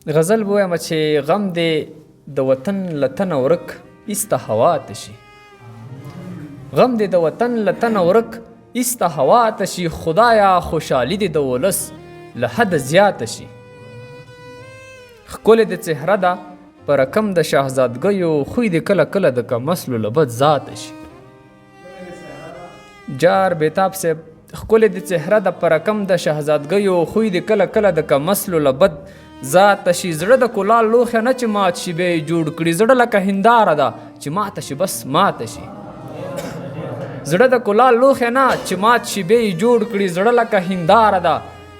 غزل ووایم چې غم دې د وطن له تنه ورک ایسته هوا ته شي، غم دې د وطن له تنه ورک ایسته هوا ته شي، خدایا خوشحالي دې د ولس له حده زیاته شي. ښکلې د څهره ده په رقم د شهزادګیو، خوی دې کله کله د کمسلو له بد ذاته شي. جار بیتاب صاحب ښکلې د څهره ده په رقم د شهزادګیو، خوی دې کله کله د کمسلو له بد ذاته شي. زړه د کلال لوښه نه چې مات شي بیا یې جوړ کړي، زړه لکه هنداره ده چې ماته شي بس ماته شي. زړه د کلال لوښه نه چې مات شي بیا یې جوړ کړي، زړه لکه هنداره ده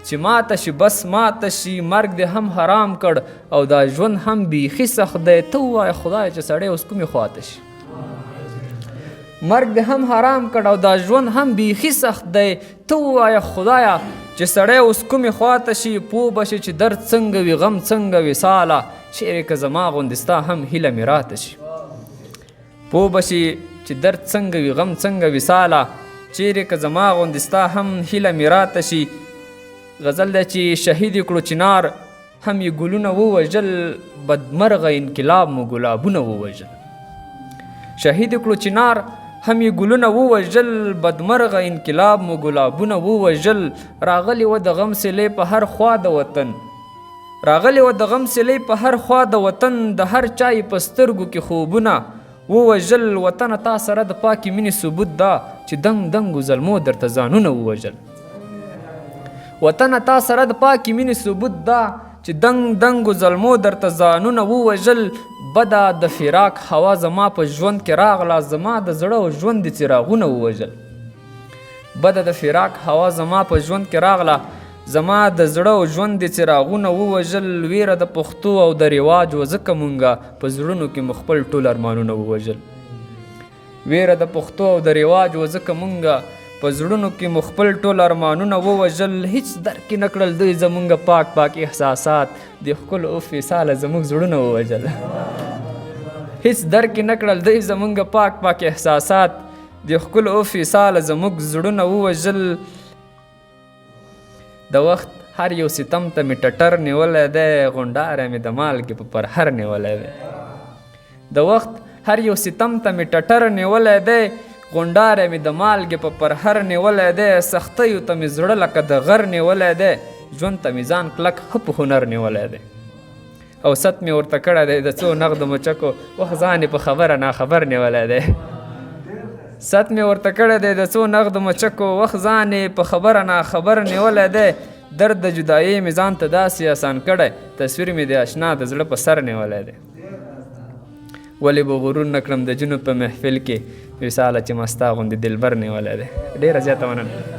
چې ماته شي بس ماته شي. مرګ دې هم حرام کړ او دا ژوند هم بیخي سخت دی، ته ووایه خدای چې سړی اوس کومې خواته شي. مرګ دې هم حرام کړ او دا ژوند هم بیخي سخت دی، ته ووایه خدایه چې سړی اوس کومې خواته شي. پوه به شي چې درد څنګه وي غم څنګه وصاله، چیرې که زما غوندې ستا هم هیله مې راته شي. پوه به شي چې درد څنګه وي غم څنګه وصاله، چیرې که زما غوندې ستا هم هیله مې راته شي. غزل دی چې شهید یې کړو چنار هم یې ګلونه ووژل، بدمرغه انقلاب مو ګلابونه ووژل. شهید یې کړو چنار هم یې ګلونه ووژل، بدمرغه انقلاب مو ګلابونه ووژل. راغلی و د غم سیلۍ په هر خوا د وطن، راغلی و د غم سیلۍ په هر خوا د وطن، د هر چا یې په سترګو کې خوبونه ووژل. وطنه تا سره د پاکې مینې ثبوت ده چې دنګ دنګو زلمو درته ځانونه ووژل. وطنه تا سره د پاکې مینې ثبوت ده چې دنګ دنګو زلمو درته ځانونه ووژل. بده د فراق هوا زما په ژوند کې راغله، زما د زړه او ژوند د څراغونه ووژل. بده د فراق هوا زما په ژوند کې راغله، زما د زړه او ژوند د څراغونه ووژل. ویره د پښتو او د رواج و ځکه مونږه په زړونو کې مو خپل ټول ارمانونه ووژل. ویره د پښتو او د رواج و ځکه مونږه په زړونو کې مو خپل ټول ارمانونه ووژل. هیڅ درک یې نه کړل دوی زمونږ پاک پاک احساسات، د ښکلو اوف وصاله زموږ زړونه ووژل. هیڅ درک یې نه کړل دوی زمونږ پاک پاک احساسات، د ښکلو اوف وصاله زموږ زړونه ووژل. د وخت هر یو ستم ته مې ټټر نیولی دی، غونډاره مې د مالګې په پرهر نیولی دی. د وخت هر یو ستم ته مې ټټر نیولی دی، غونډاره مې د مالګې په پرهر نیولی دی. سختیو ته مې زړه لکه د غر نیولی دی، ژوند ته مې ځان کلک ښه په هنر نیولی دی. او ست مې ورته کړی دی د څو نغدو مچکو، وخت ځان یې په خبره ناخبر نیولی دی. ست مې ورته کړی دی د څو نغدو مچکو، وخت ځان یې په خبره ناخبر نیولی دی. درد د جدایۍ مې ځان ته داسې آسان کړی، تصویر مې د اشنا د زړه په سر نیولی دی. ولې به غرور نه کړم د جنوب په محفل کې، وصاله چې ما ستا غوندې دلبر نیولی دی. ډېره زیاته مننه.